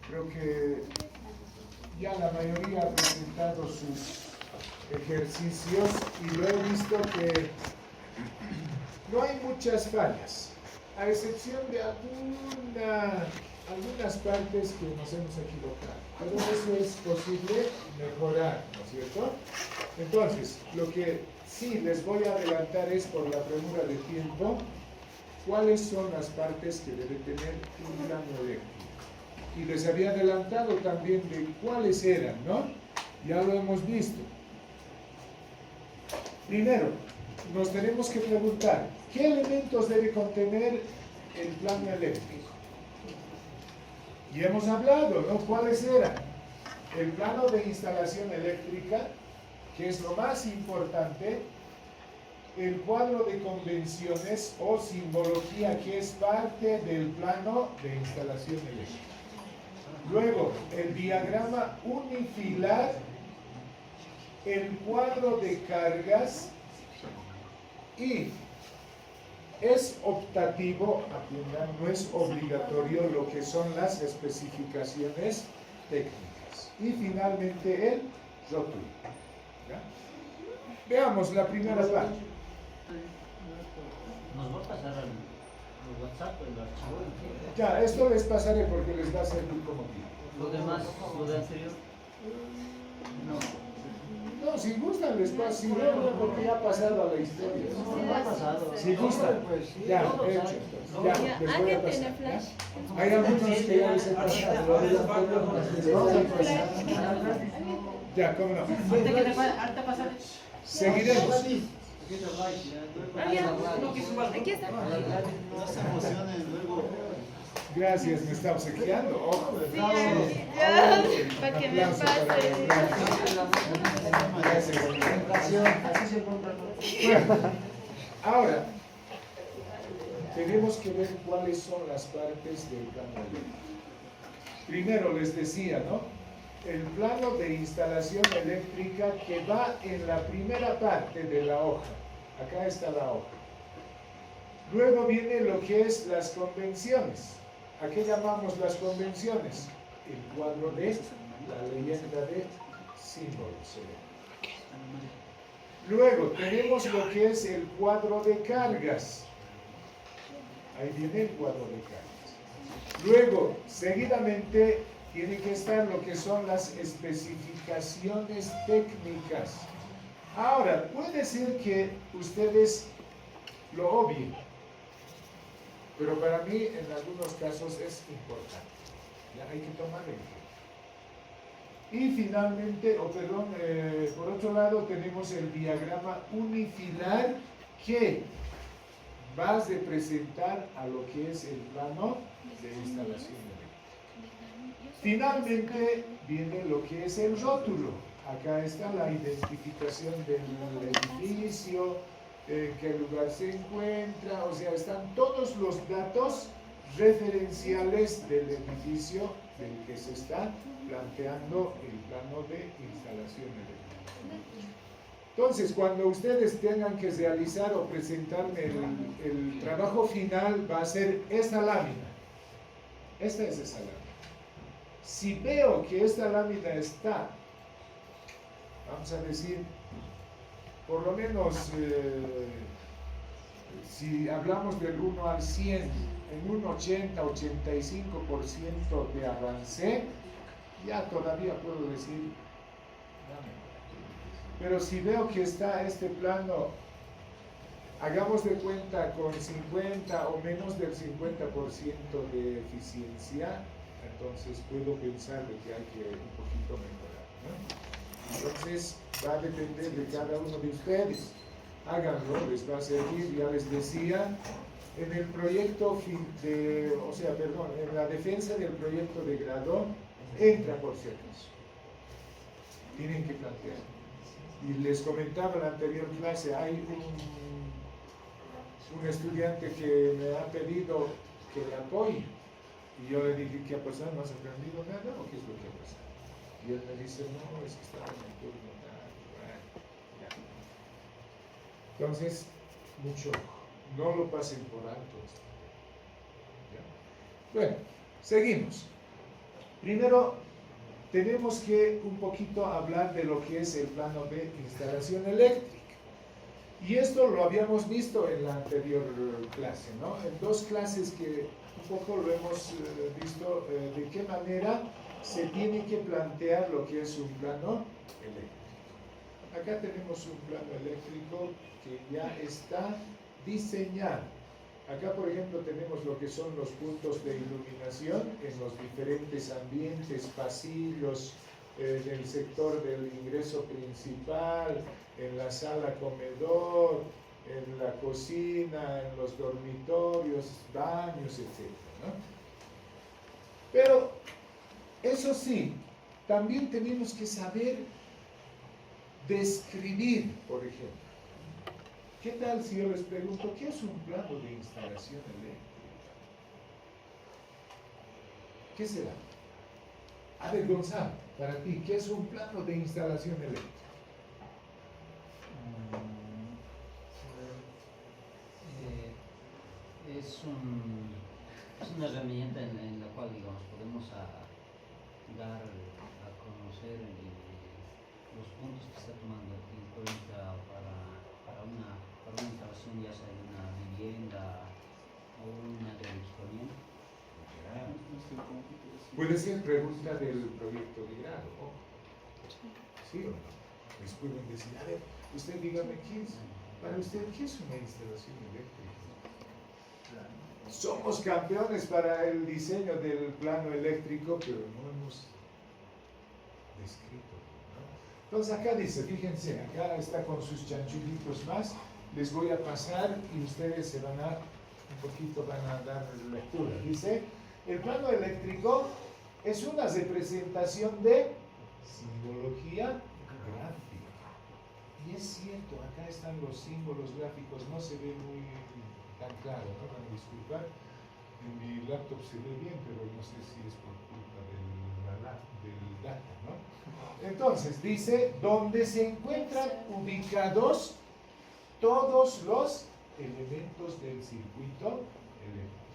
Creo que ya la mayoría ha presentado sus ejercicios y lo he visto que no hay muchas fallas, a excepción de algunas partes que nos hemos equivocado. Pero eso es posible mejorar, ¿no es cierto? Entonces, lo que sí les voy a adelantar es, por la premura de tiempo, cuáles son las partes que debe tener un plano eléctrico. Y les había adelantado también de cuáles eran, ¿no? Ya lo hemos visto. Primero, nos tenemos que preguntar, ¿qué elementos debe contener el plano eléctrico? Y hemos hablado, ¿no? ¿Cuáles eran? El plano de instalación eléctrica, que es lo más importante, el cuadro de convenciones o simbología, que es parte del plano de instalación eléctrica. Luego, el diagrama unifilar, el cuadro de cargas, y es optativo, atiendan, no es obligatorio lo que son las especificaciones técnicas. Y finalmente el rótulo. ¿Ya? Veamos la primera parte. ¿Nos va a pasar al WhatsApp el archivo? Ya, esto les pasaré porque les va a servir como guía. Lo demás, lo de anterior. No, si gustan les paso, si no, porque ya ha pasado a la historia. No ha pasado. Si gustan, ya, hecho. Ya, les voy a pasar. ¿Ya? Hay algunos que ya les he pasado. Lo del anterior les vamos a pasar. Ya, cómo no. Seguiremos. Aquí está. No se emocionen luego. Gracias, me está obsequiando. Ojo, Sí, ya, para que me pase. Gracias. Bueno, ahora, tenemos que ver cuáles son las partes del plano eléctrico. Primero les decía, ¿no? El plano de instalación eléctrica que va en la primera parte de la hoja. Acá está la hoja. Luego viene lo que es las convenciones. ¿A qué llamamos las convenciones? El cuadro de la leyenda de símbolos. Luego tenemos lo que es el cuadro de cargas. Ahí viene el cuadro de cargas. Luego, seguidamente, tiene que estar lo que son las especificaciones técnicas. Ahora, puede ser que ustedes lo obvien, pero para mí en algunos casos es importante. Ya hay que tomarlo en cuenta. Y finalmente, por otro lado tenemos el diagrama unifilar que va a representar a lo que es el plano de instalación eléctrica. Finalmente viene lo que es el rótulo. Acá está la identificación del edificio, en qué lugar se encuentra, o sea, están todos los datos referenciales del edificio del que se está planteando el plano de instalación eléctrica. Entonces, cuando ustedes tengan que realizar o presentarme el trabajo final, va a ser esta lámina. Esta es esa lámina. Si veo que esta lámina está, vamos a decir, por lo menos, si hablamos del 1 al 100, en un 80-85% de avance, ya todavía puedo decir, pero si veo que está este plano, hagamos de cuenta con 50 o menos del 50% de eficiencia, entonces puedo pensar de que hay que un poquito mejorar, ¿no? Entonces va a depender de cada uno de ustedes. Háganlo, les va a servir. Ya les decía, en el proyecto en la defensa del proyecto de grado, entra por si acaso. Tienen que plantear. Y les comentaba en la anterior clase, hay un estudiante que me ha pedido que le apoye. Y yo le dije, ¿qué ha pasado? ¿No has aprendido nada o qué es lo que ha pasado? Y él me dice, no, es que estaba en el turno. Ya. Entonces, mucho ojo. No lo pasen por alto. ¿Ya? Bueno, seguimos. Primero, tenemos que un poquito hablar de lo que es el plano de instalación eléctrica. Y esto lo habíamos visto en la anterior clase, ¿no? En dos clases que un poco lo hemos visto de qué manera se tiene que plantear lo que es un plano eléctrico. Acá tenemos un plano eléctrico que ya está diseñado. Acá, por ejemplo, tenemos lo que son los puntos de iluminación en los diferentes ambientes, pasillos, en el sector del ingreso principal, en la sala comedor, en la cocina, en los dormitorios, baños, etc., ¿no? Pero, eso sí, también tenemos que saber describir, por ejemplo. ¿Qué tal si yo les pregunto qué es un plano de instalación eléctrica? ¿Qué será? A ver, Gonzalo, para ti, ¿qué es un plano de instalación eléctrica? Es una herramienta en la cual, digamos, podemos dar a conocer los puntos que está tomando en cuenta para una instalación, ya sea de una vivienda o una de equipamiento. Puede ser pregunta del proyecto de grado, ¿no? ¿Sí o no? Les pueden decir, a ver, usted dígame, para usted, ¿qué es una instalación eléctrica? Somos campeones para el diseño del plano eléctrico, pero no hemos descrito, ¿no? Entonces acá dice, fíjense, acá está con sus chanchulitos más, les voy a pasar y ustedes se van a, un poquito van a dar lectura. Dice, el plano eléctrico es una representación de simbología gráfica. Y es cierto, acá están los símbolos gráficos, no se ve muy tan claro, ¿no? Van a disculpar, en mi laptop se ve bien, pero no sé si es por culpa del data, ¿no? Entonces, dice, donde se encuentran ubicados todos los elementos del circuito eléctrico.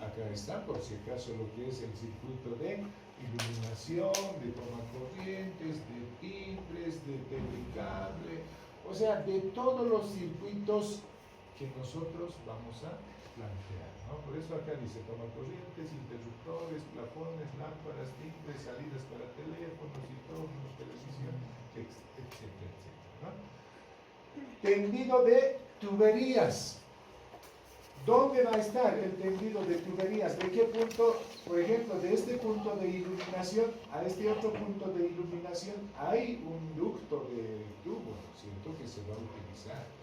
Acá está, por si acaso, lo que es el circuito de iluminación, de toma corrientes, de timbres, de telecable, o sea, de todos los circuitos que nosotros vamos a plantear, ¿no? Por eso acá dice toma corrientes, interruptores, plafones, lámparas, timbres, salidas para teléfonos, micrófonos, televisión, etcétera, etcétera, ¿no? Tendido de tuberías. ¿Dónde va a estar el tendido de tuberías? ¿De qué punto? Por ejemplo, de este punto de iluminación a este otro punto de iluminación hay un ducto de tubo, ¿no es cierto?, que se va a utilizar.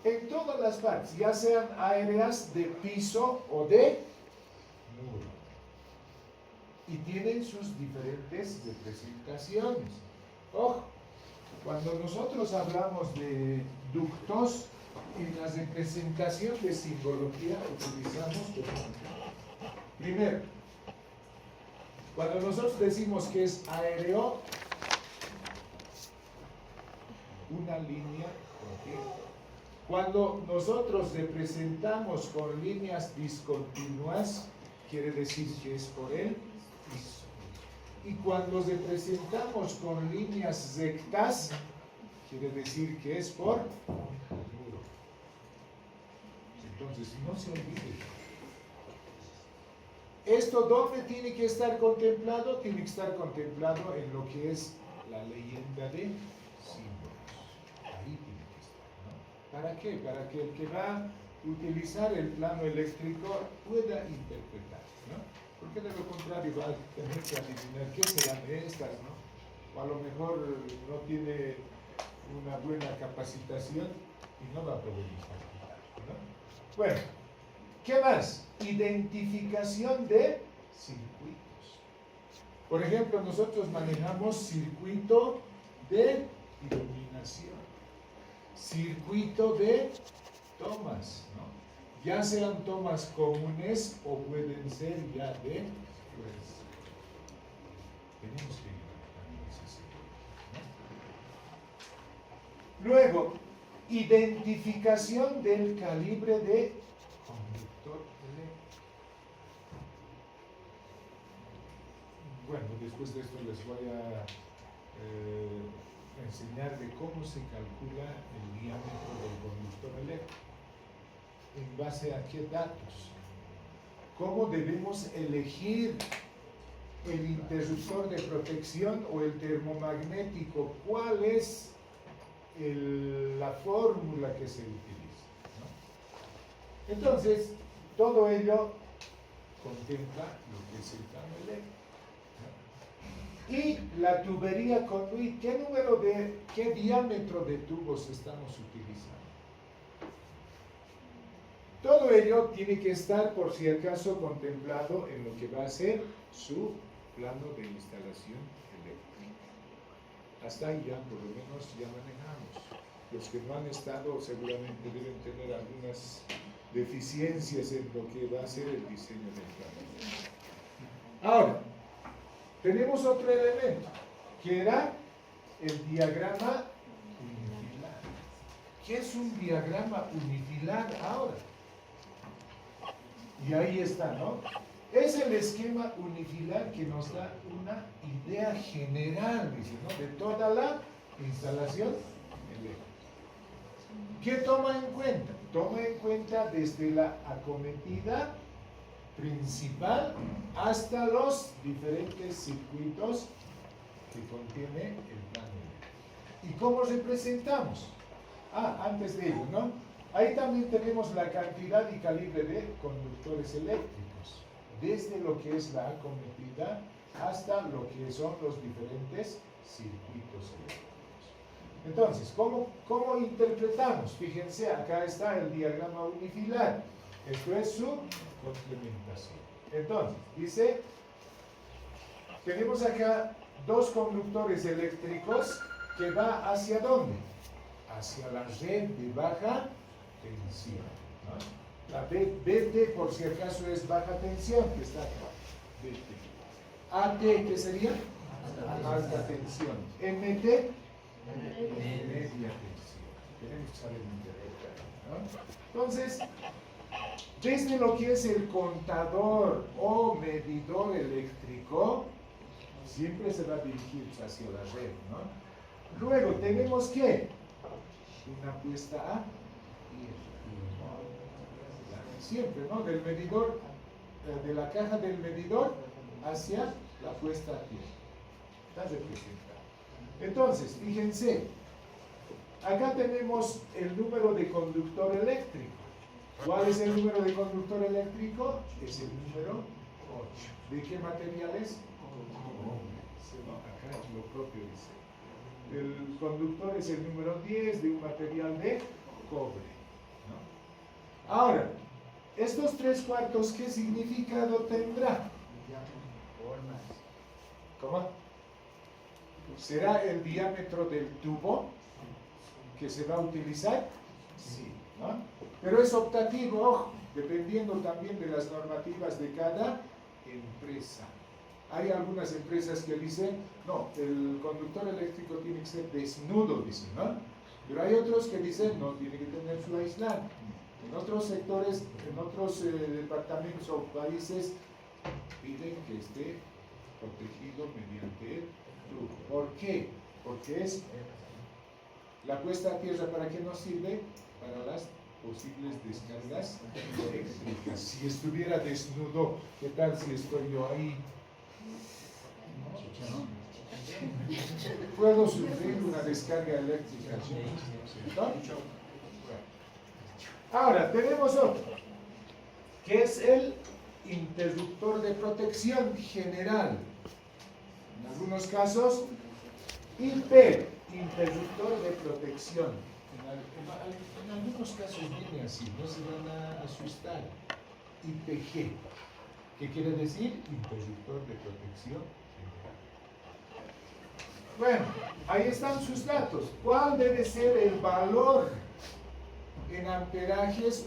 En todas las partes, ya sean aéreas de piso o de muro. Y tienen sus diferentes representaciones. Ojo, cuando nosotros hablamos de ductos, en la representación de simbología utilizamos, primero, cuando nosotros decimos que es aéreo, una línea continua. Cuando nosotros representamos con líneas discontinuas, quiere decir que es por el piso. Y cuando representamos con líneas rectas, quiere decir que es por muro. Entonces, no se olvide. ¿Esto dónde tiene que estar contemplado? Tiene que estar contemplado en lo que es la leyenda de símbolos. Ahí tiene que estar, ¿no? ¿Para qué? Para que el que va a utilizar el plano eléctrico pueda interpretar, ¿no? Porque de lo contrario va a tener que adivinar qué serán estas, ¿no? O a lo mejor no tiene una buena capacitación y no va a poder interpretar, ¿no? Bueno, ¿qué más? Identificación de circuitos. Por ejemplo, nosotros manejamos circuito de iluminación, circuito de tomas, ¿no? Ya sean tomas comunes o pueden ser ya de, pues, tenemos que ir manejando ese circuito, ¿no? Luego, identificación del calibre de conductor eléctrico. bueno, después de esto les voy a enseñar de cómo se calcula el diámetro del conductor eléctrico. ¿En base a qué datos? ¿Cómo debemos elegir el interruptor de protección o el termomagnético? ¿Cuál es la fórmula que se utiliza? ¿No? Entonces, todo ello contempla lo que es el plano eléctrico. Y la tubería conduit, ¿qué diámetro de tubos estamos utilizando? Todo ello tiene que estar, por si acaso, contemplado en lo que va a ser su plano de instalación eléctrica. Hasta ahí ya, por lo menos, ya manejamos. Los que no han estado seguramente deben tener algunas deficiencias en lo que va a ser el diseño del plano. Ahora, tenemos otro elemento, que era el diagrama unifilar. ¿Qué es un diagrama unifilar ahora? Y ahí está, ¿no? Es el esquema unifilar que nos da una idea general, dice, ¿no?, de toda la instalación eléctrica. ¿Qué toma en cuenta? Toma en cuenta desde la acometida principal hasta los diferentes circuitos que contiene el plano eléctrico. ¿Y cómo representamos? Antes de ello, ¿no? Ahí también tenemos la cantidad y calibre de conductores eléctricos, desde lo que es la acometida hasta lo que son los diferentes circuitos eléctricos. Entonces, ¿cómo interpretamos? Fíjense, acá está el diagrama unifilar. Esto es su complementación. Entonces, dice, tenemos acá dos conductores eléctricos que va ¿hacia dónde? Hacia la red de baja tensión, ¿no? La BT, por si acaso, es baja tensión, que está acá. BT. AT, ¿qué sería? Alta tensión. MT, media tensión. Tenemos que saber interpretar, ¿no? Entonces, desde lo que es el contador o medidor eléctrico, siempre se va a dirigir hacia la red, ¿no? Luego tenemos que una puesta a siempre, ¿no? Del medidor, de la caja del medidor hacia la puesta a tierra. Está representado. Entonces, fíjense, acá tenemos el número de conductor eléctrico. ¿Cuál es el número de conductor eléctrico? Es el número 8. ¿De qué material es? No, acá lo propio dice. El conductor es el número 10 de un material de cobre, ¿no? Ahora, estos 3/4, ¿qué significado tendrá? ¿Cómo? ¿Será el diámetro del tubo que se va a utilizar? Sí, ¿no? Pero es optativo, ojo, dependiendo también de las normativas de cada empresa. Hay algunas empresas que dicen, no, el conductor eléctrico tiene que ser desnudo, dicen, ¿no? Pero hay otros que dicen, no, tiene que tener su aislante. En otros sectores, en otros departamentos o países, piden que esté protegido mediante el tubo. ¿Por qué? Porque es la puesta a tierra, ¿para qué nos sirve? Para las posibles descargas eléctricas. Si estuviera desnudo, ¿qué tal si estoy yo ahí? Puedo sufrir una descarga eléctrica, ¿no? Ahora, tenemos otro, que es el interruptor de protección general. En algunos casos, IP, interruptor de protección. En algunos casos viene así, no se van a asustar. IPG, ¿qué quiere decir? Interruptor de protección general. Bueno, ahí están sus datos. ¿Cuál debe ser el valor en amperajes